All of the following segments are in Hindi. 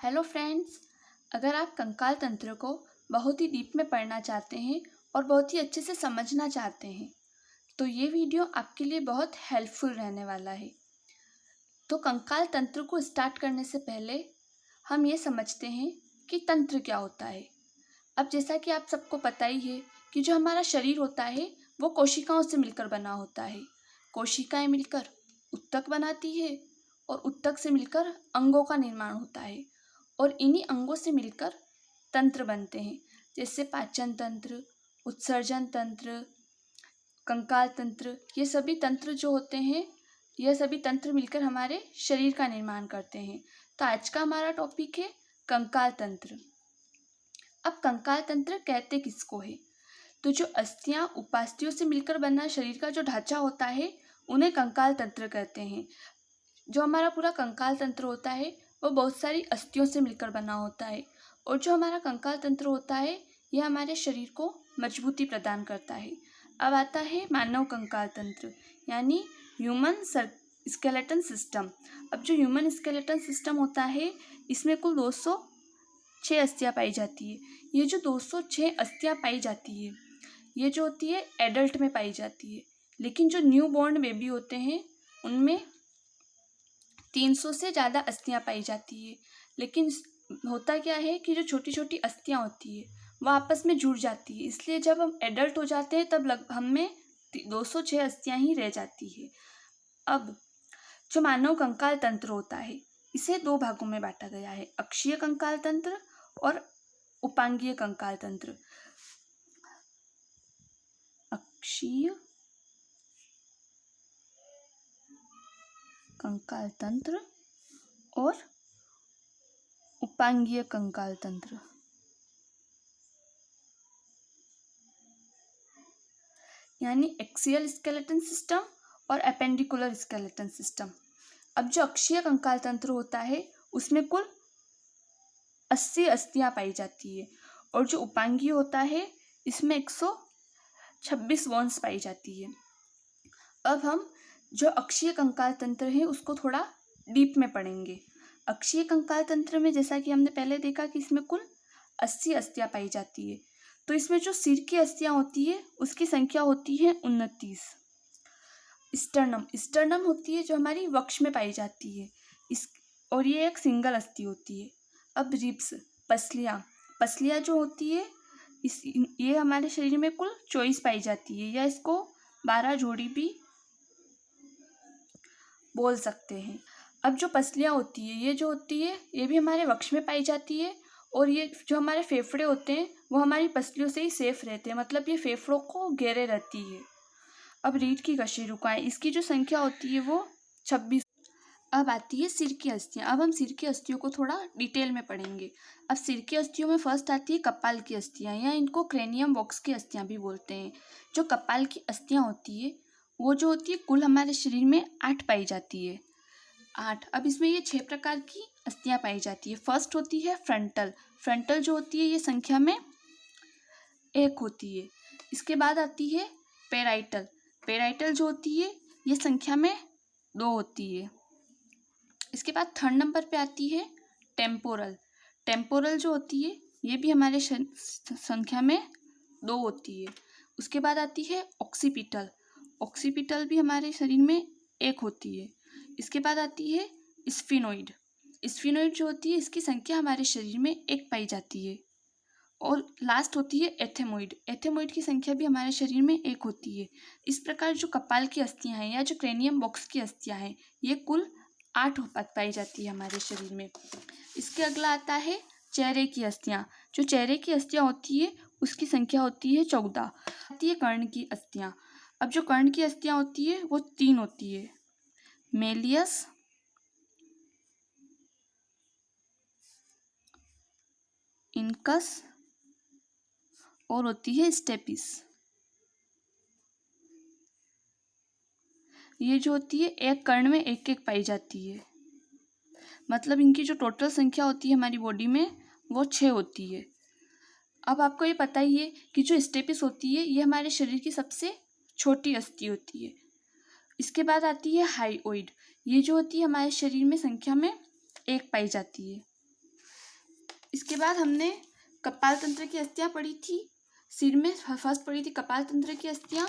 हेलो फ्रेंड्स, अगर आप कंकाल तंत्र को बहुत ही डीप में पढ़ना चाहते हैं और बहुत ही अच्छे से समझना चाहते हैं तो ये वीडियो आपके लिए बहुत हेल्पफुल रहने वाला है। तो कंकाल तंत्र को स्टार्ट करने से पहले हम ये समझते हैं कि तंत्र क्या होता है। अब जैसा कि आप सबको पता ही है कि जो हमारा शरीर होता है वो कोशिकाओं से मिलकर बना होता है। कोशिकाएं मिलकर ऊतक बनाती है और ऊतक से मिलकर अंगों का निर्माण होता है और इन्हीं अंगों से मिलकर तंत्र बनते हैं, जैसे पाचन तंत्र, उत्सर्जन तंत्र, कंकाल तंत्र। ये सभी तंत्र जो होते हैं, यह सभी तंत्र मिलकर हमारे शरीर का निर्माण करते हैं। तो आज का हमारा टॉपिक है कंकाल तंत्र। अब कंकाल तंत्र कहते किसको है? तो जो अस्थियां उपास्थियों से मिलकर बना शरीर का जो ढांचा होता है उन्हें कंकाल तंत्र कहते हैं। जो हमारा पूरा कंकाल तंत्र होता है वो बहुत सारी अस्थियों से मिलकर बना होता है और जो हमारा कंकाल तंत्र होता है यह हमारे शरीर को मजबूती प्रदान करता है। अब आता है मानव कंकाल तंत्र यानी ह्यूमन स्केलेटन सिस्टम। अब जो ह्यूमन स्केलेटन सिस्टम होता है इसमें कुल 206 अस्थियाँ पाई जाती है। ये जो 206 अस्थियाँ पाई जाती है ये जो होती है एडल्ट में पाई जाती है, लेकिन जो न्यू बॉर्न बेबी होते हैं उनमें 300 से ज़्यादा अस्थियाँ पाई जाती है। लेकिन होता क्या है कि जो छोटी छोटी अस्थियाँ होती है वह आपस में जुड़ जाती है, इसलिए जब हम एडल्ट हो जाते हैं तब हम में 206 अस्थियाँ ही रह जाती है। अब जो मानव कंकाल तंत्र होता है इसे दो भागों में बांटा गया है, अक्षीय कंकाल तंत्र और उपांगीय कंकाल तंत्र। अक्षीय कंकाल तंत्र और उपांगीय कंकाल तंत्र। यानी एक्सियल स्केलेटन सिस्टम और एपेंडिकुलर स्केलेटन सिस्टम। अब जो अक्षीय कंकाल तंत्र होता है उसमें कुल 80 अस्थियाँ पाई जाती है और जो उपांगीय होता है इसमें 126 बोन्स पाई जाती है। अब हम जो अक्षीय कंकाल तंत्र है उसको थोड़ा डीप में पढ़ेंगे। अक्षीय कंकाल तंत्र में जैसा कि हमने पहले देखा कि इसमें कुल 80 अस्थियाँ पाई जाती है, तो इसमें जो सिर की अस्थियाँ होती है उसकी संख्या होती है 29। स्टर्नम होती है जो हमारी वक्ष में पाई जाती है इस और ये एक सिंगल अस्थि होती है। अब रिब्स पसलियाँ जो होती है ये हमारे शरीर में कुल 24 पाई जाती है, या इसको 12 जोड़ी भी बोल सकते हैं। अब जो पसलियाँ होती है ये जो होती है ये भी हमारे वक्ष में पाई जाती है और ये जो हमारे फेफड़े होते हैं वो हमारी पसलियों से ही सेफ रहते हैं, मतलब ये फेफड़ों को घेरे रहती है। अब रीढ़ की कशेरुकाएं, इसकी जो संख्या होती है वो 26। अब आती है सिर की अस्थियाँ। अब हम सिर की अस्थियों को थोड़ा डिटेल में पढ़ेंगे। अब सिर की अस्थियों में फर्स्ट आती है कपाल की अस्थियाँ, या इनको क्रेनियम बॉक्स की अस्थियाँ भी बोलते हैं। जो कपाल की अस्थियाँ होती है वो जो होती है कुल हमारे शरीर में 8 पाई जाती है। 8। अब इसमें ये 6 प्रकार की अस्थियाँ पाई जाती है। फर्स्ट होती है फ्रंटल जो होती है ये संख्या में 1 होती है। इसके बाद आती है पेराइटल जो होती है ये संख्या में 2 होती है। इसके बाद थर्ड नंबर पे आती है टेम्पोरल जो होती है ये भी हमारे संख्या में 2 होती है। उसके बाद आती है ऑक्सीपिटल भी हमारे शरीर में 1 होती है। इसके बाद आती है स्फिनोइड जो होती है इसकी संख्या हमारे शरीर में 1 पाई जाती है। और लास्ट होती है एथेमोइड की संख्या भी हमारे शरीर में 1 होती है। इस प्रकार जो कपाल की अस्थियाँ हैं या जो क्रेनियम बॉक्स की अस्थियाँ हैं ये कुल 8 पाई जाती है हमारे शरीर में। इसके अगला आता है चेहरे की अस्थियाँ। जो चेहरे की अस्थियाँ होती है उसकी संख्या होती है 14। आती है कर्ण की अस्थियाँ। अब जो कर्ण की अस्थियाँ होती है वो 3 होती है, मेलियस, इनकस और होती है स्टेपिस। ये जो होती है एक कर्ण में 1 पाई जाती है, मतलब इनकी जो टोटल संख्या होती है हमारी बॉडी में वो 6 होती है। अब आपको ये पता ही है कि जो स्टेपिस होती है ये हमारे शरीर की सबसे छोटी अस्थि होती है। इसके बाद आती है हाइओइड, ये जो होती है हमारे शरीर में संख्या में 1 पाई जाती है। इसके बाद हमने कपाल तंत्र की अस्थियाँ पढ़ी थी। सिर में फर्स्ट पढ़ी थी कपाल तंत्र की अस्थियाँ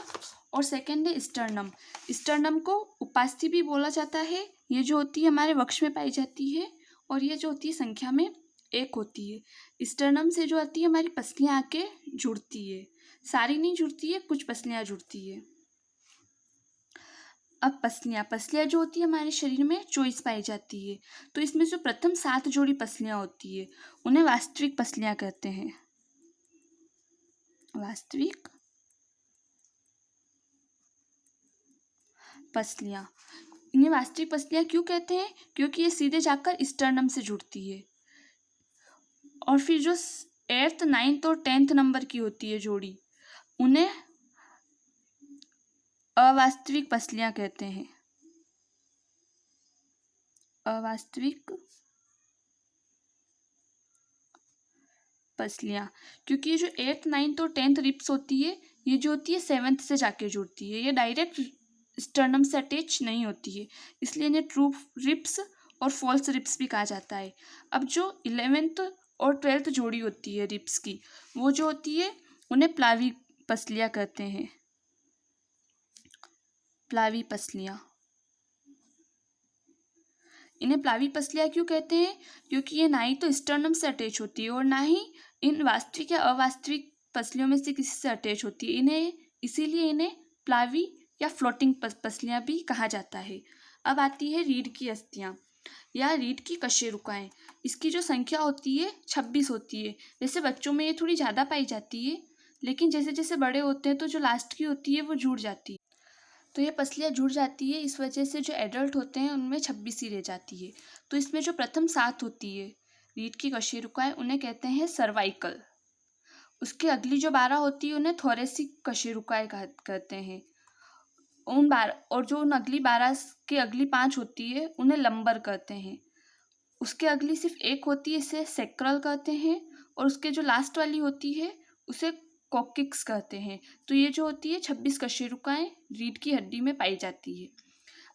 और सेकंड है स्टर्नम। स्टर्नम को उपास्थि भी बोला जाता है। ये जो होती है हमारे वक्ष में पाई जाती है और ये जो होती है संख्या में 1 होती है। स्टर्नम से जो आती है हमारी पसलियाँ आके जुड़ती है, सारी नहीं जुड़ती है, कुछ पसलियाँ जुड़ती है। अब पसलियाँ जो होती है हमारे शरीर में 24 पाई जाती है। तो इसमें जो प्रथम 7 जोड़ी पसलियाँ होती है उन्हें वास्तविक पसलियाँ कहते हैं। वास्तविक पसलियाँ। इन्हें वास्तविक पसलियाँ क्यों कहते हैं? क्योंकि ये सीधे जाकर स्टर्नम से जुड़ती है। और फिर जो 8th, 9th और 10th नंबर की होती है जोड़ी, उन्हें अवास्तविक पसलियाँ कहते हैं। अवास्तविक पसलियाँ, क्योंकि ये जो 8th, 9th और 10th रिप्स होती है, ये जो होती है 7th से जाके जुड़ती है। ये डायरेक्ट स्टर्नम से अटैच नहीं होती है, इसलिए इन्हें ट्रू रिप्स और फॉल्स रिप्स भी कहा जाता है। अब जो 11th और 12th जोड़ी होती है रिप्स की, वो जो होती है उन्हें प्लावी पसलियाँ कहते हैं। प्लावी पसलियाँ। इन्हें प्लावी पसलियाँ क्यों कहते हैं? क्योंकि ये ना ही तो स्टर्नम से अटैच होती है और ना ही इन वास्तविक या अवास्तविक पसलियों में से किसी से अटैच होती है। इसीलिए इन्हें प्लावी या फ्लोटिंग पसलियाँ भी कहा जाता है। अब आती है रीढ़ की अस्थियाँ या रीढ़ की कशेरुकाएँ। इसकी जो संख्या होती है 26 होती है। जैसे बच्चों में ये थोड़ी ज़्यादा पाई जाती है, लेकिन जैसे जैसे बड़े होते हैं तो जो लास्ट की होती है वो जुड़ जाती है। तो ये पसलियाँ जुड़ जाती है, इस वजह से जो एडल्ट होते हैं उनमें 26 ही रह जाती है। तो इसमें जो प्रथम 7 होती है रीढ़ की कशेरुकाएँ, उन्हें कहते हैं सर्वाइकल। उसके अगली जो 12 होती है उन्हें थोरेसिक कशेरुकाएँ कहते हैं। और जो उन अगली 12 के अगली 5 होती है उन्हें लंबर कहते हैं। उसके अगली सिर्फ 1 होती है, इसे सेक्रल कहते हैं। और उसके जो लास्ट वाली होती है उसे कोकिक्स कहते हैं। तो ये जो होती है 26 कशेरुकाएँ रीढ़ की हड्डी में पाई जाती है।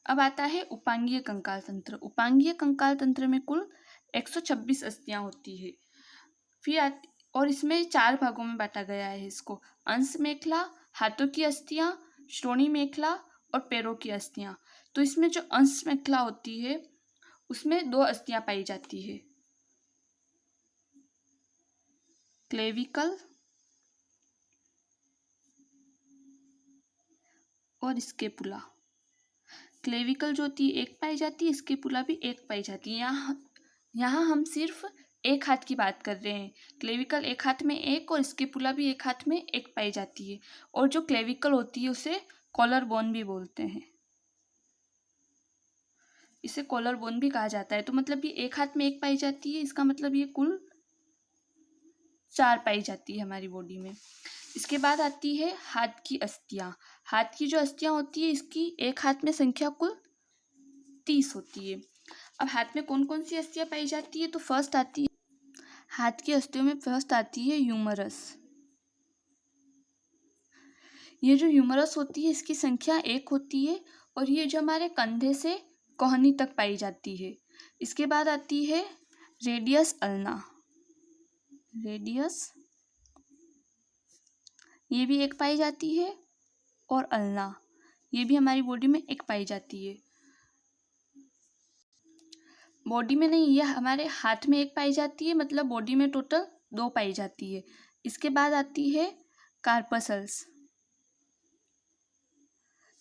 अब आता है उपांगीय कंकाल तंत्र। उपांगीय कंकाल तंत्र में कुल 126 अस्थियाँ होती है। और इसमें 4 भागों में बांटा गया है इसको। अंश मेखला, हाथों की अस्थियाँ, श्रोणी मेखला और पैरों की अस्थियाँ। तो इसमें जो अंश मेखला होती है उसमें 2 अस्थियाँ पाई जाती है, क्लेविकल और स्केपुला। क्लेविकल जो होती है 1 पाई जाती है, स्केपुला भी 1 पाई जाती है। यहाँ हम सिर्फ एक हाथ की बात कर रहे हैं। क्लेविकल एक हाथ में 1 और स्केपुला भी एक हाथ में 1 पाई जाती है। और जो क्लेविकल होती है उसे कॉलर बोन भी बोलते हैं, इसे कॉलर बोन भी कहा जाता है। तो मतलब ये एक हाथ में 1 पाई जाती है, इसका मतलब ये कुल 4 पाई जाती है हमारी बॉडी में। इसके बाद आती है हाथ की अस्थियाँ। हाथ की जो अस्थियाँ होती है इसकी एक हाथ में संख्या कुल 30 होती है। अब हाथ में कौन कौन सी अस्थियाँ पाई जाती है? तो फर्स्ट आती है हाथ की अस्थियों में फर्स्ट आती है ह्यूमरस। ये जो ह्यूमरस होती है इसकी संख्या 1 होती है और ये जो हमारे कंधे से कोहनी तक पाई जाती है। इसके बाद आती है रेडियस अल्ना। रेडियस ये भी 1 पाई जाती है और अल्ना ये भी हमारी बॉडी में 1 पाई जाती है। बॉडी में नहीं, ये हमारे हाथ में 1 पाई जाती है, मतलब बॉडी में टोटल 2 पाई जाती है। इसके बाद आती है कार्पसल्स।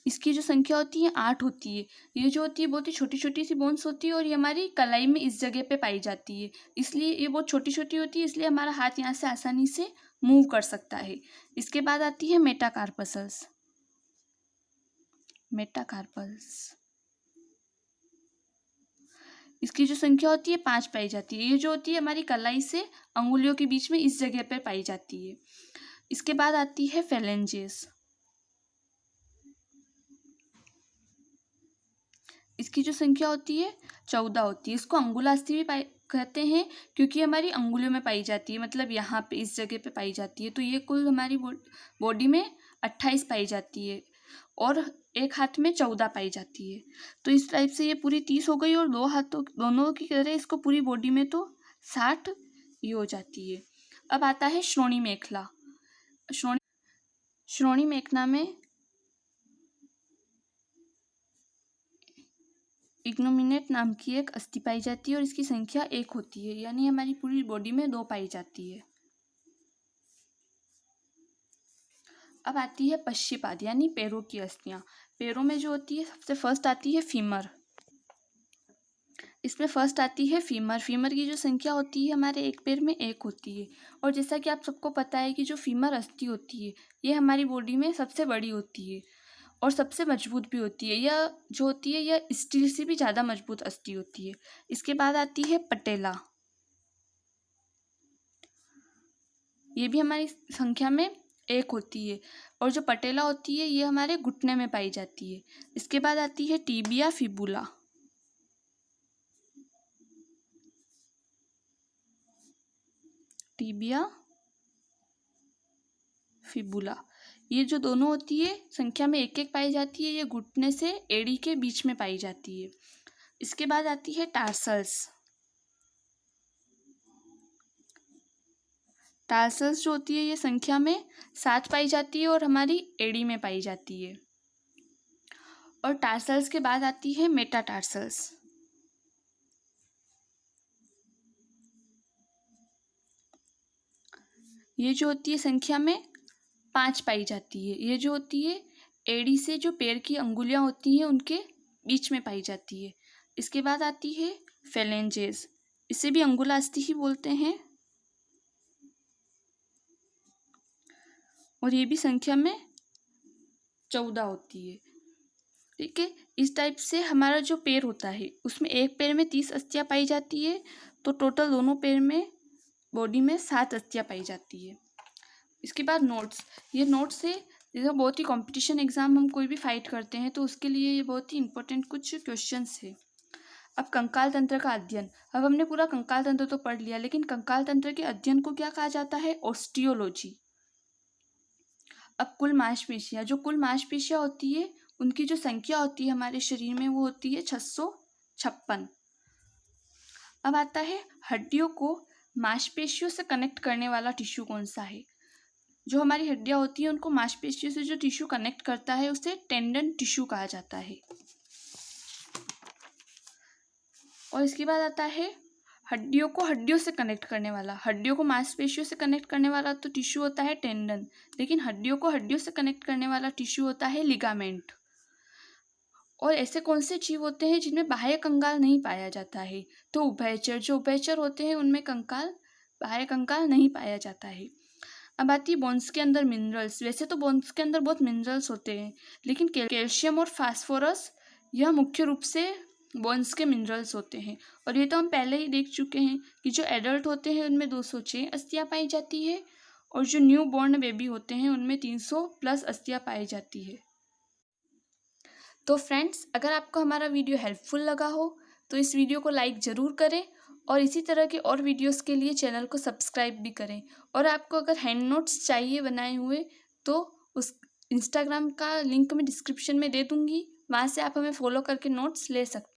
इसकी जो संख्या होती है 8 होती है। ये जो होती है बहुत ही छोटी छोटी सी बोन्स होती है और ये हमारी कलाई में इस जगह पे पाई जाती है, इसलिए ये बहुत छोटी छोटी होती है, इसलिए हमारा हाथ यहाँ से आसानी से मूव कर सकता है। इसके बाद आती है मेटाकार्पसल्स। मेटाकार्पल्स इसकी जो संख्या होती है 5 पाई जाती है। ये जो होती है हमारी कलाई से अंगुलियों के बीच में इस जगह पर पाई जाती है। इसके बाद आती है फेलेंजेस। इसकी जो संख्या होती है 14 होती है। इसको अंगुलास्थि भी कहते हैं क्योंकि हमारी अंगुलियों में पाई जाती है, मतलब यहाँ पे इस जगह पे पाई जाती है। तो ये कुल हमारी बॉडी में 28 पाई जाती है और एक हाथ में 14 पाई जाती है। तो इस टाइप से ये पूरी 30 हो गई और 2 हाथों दोनों की करें इसको पूरी बॉडी में तो 60 ये हो जाती है। अब आता है श्रोणी मेखला। श्रोणी मेखला में इग्नोमिनेट नाम की एक अस्थि पाई जाती है और इसकी संख्या 1 होती है, यानी हमारी पूरी बॉडी में 2 पाई जाती है। अब आती है पश्चिपाद यानी पैरों की अस्थियां। पैरों में जो होती है सबसे फर्स्ट आती है फीमर। इसमें फर्स्ट आती है फीमर। फीमर की जो संख्या होती है हमारे एक पैर में 1 होती है। और जैसा कि आप सबको पता है कि जो फीमर अस्थि होती है ये हमारी बॉडी में सबसे बड़ी होती है और सबसे मजबूत भी होती है। यह जो होती है यह स्टील से भी ज़्यादा मजबूत अस्थि होती है। इसके बाद आती है पटेला। ये भी हमारी संख्या में 1 होती है और जो पटेला होती है ये हमारे घुटने में पाई जाती है। इसके बाद आती है टीबिया फिबुला। टीबिया फिबुला ये जो दोनों होती है संख्या में 1-1 पाई जाती है। ये घुटने से एड़ी के बीच में पाई जाती है। इसके बाद आती है टार्सल्स। टार्सल्स जो होती है ये संख्या में 7 पाई जाती है और हमारी एड़ी में पाई जाती है। और टार्सल्स के बाद आती है मेटाटार्सल्स। ये जो होती है संख्या में 5 पाई जाती है। ये जो होती है एड़ी से जो पैर की अंगुलियां होती हैं उनके बीच में पाई जाती है। इसके बाद आती है फेलेंजेस। इसे भी अंगुला अस्थि ही बोलते हैं और ये भी संख्या में 14 होती है। ठीक है, इस टाइप से हमारा जो पैर होता है उसमें एक पैर में 30 अस्थियां पाई जाती है, तो टोटल दोनों पैर में बॉडी में 7 अस्थियां पाई जाती है। इसके बाद नोट्स। ये नोट्स है जैसे बहुत ही कंपटीशन एग्जाम हम कोई भी फाइट करते हैं तो उसके लिए ये बहुत ही इंपॉर्टेंट कुछ क्वेश्चंस है। अब कंकाल तंत्र का अध्ययन। अब हमने पूरा कंकाल तंत्र तो पढ़ लिया, लेकिन कंकाल तंत्र के अध्ययन को क्या कहा जाता है? ऑस्टियोलॉजी। अब कुल मांसपेशियां। जो कुल मांसपेशियां होती है उनकी जो संख्या होती है हमारे शरीर में वो होती है 656। अब आता है हड्डियों को मांसपेशियों से कनेक्ट करने वाला टिश्यू कौन सा है? जो हमारी हड्डियां होती हैं उनको मांसपेशियों से जो टिश्यू कनेक्ट करता है उसे टेंडन टिश्यू कहा जाता है। और इसके बाद आता है हड्डियों को हड्डियों से कनेक्ट करने वाला। हड्डियों को मांसपेशियों से कनेक्ट करने वाला तो टिश्यू होता है टेंडन, लेकिन हड्डियों को हड्डियों से कनेक्ट करने वाला टिश्यू होता है लिगामेंट। और ऐसे कौन से जीव होते हैं जिनमें बाह्य कंकाल नहीं पाया जाता है? तो उभयचर। जो उभयचर होते हैं उनमें कंकाल, बाह्य कंकाल नहीं पाया जाता है। अब आती है बोन्स के अंदर मिनरल्स। वैसे तो बोन्स के अंदर बहुत मिनरल्स होते हैं, लेकिन कैल्शियम और फास्फोरस यह मुख्य रूप से बोन्स के मिनरल्स होते हैं। और ये तो हम पहले ही देख चुके हैं कि जो एडल्ट होते हैं उनमें 206 अस्थियां पाई जाती है और जो न्यू बॉर्न बेबी होते हैं उनमें 300+ अस्थियां पाई जाती है। तो फ्रेंड्स, अगर आपको हमारा वीडियो हेल्पफुल लगा हो तो इस वीडियो को लाइक ज़रूर करें और इसी तरह के और वीडियोस के लिए चैनल को सब्सक्राइब भी करें। और आपको अगर हैंड नोट्स चाहिए बनाए हुए तो उस इंस्टाग्राम का लिंक मैं डिस्क्रिप्शन में दे दूँगी, वहाँ से आप हमें फॉलो करके नोट्स ले सकते हैं।